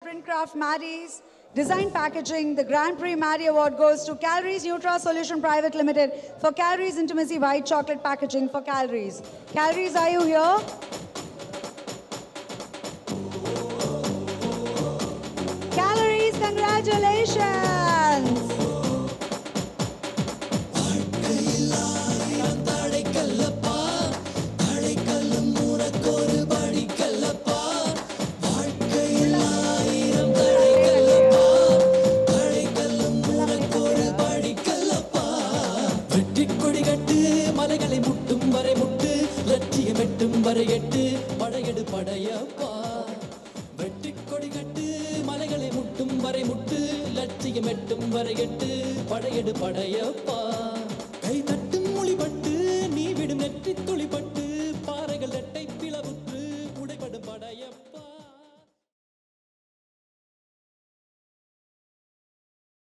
Printcraft Maddie's Design Packaging. The Grand Prix Maddie Award goes to Calories Nutra Solution Private Limited for Calories Intimacy White Chocolate Packaging for Calories. Calories, are you here? Calories, congratulations! வரையட்டு படையெடு Padayappa வெட்டி கொடி கட்டு மலைகளை முட்டும் வரை முட்டு லட்சியம் எட்டும் வரையட்டு படையெடு படையப்பா கை தட்டு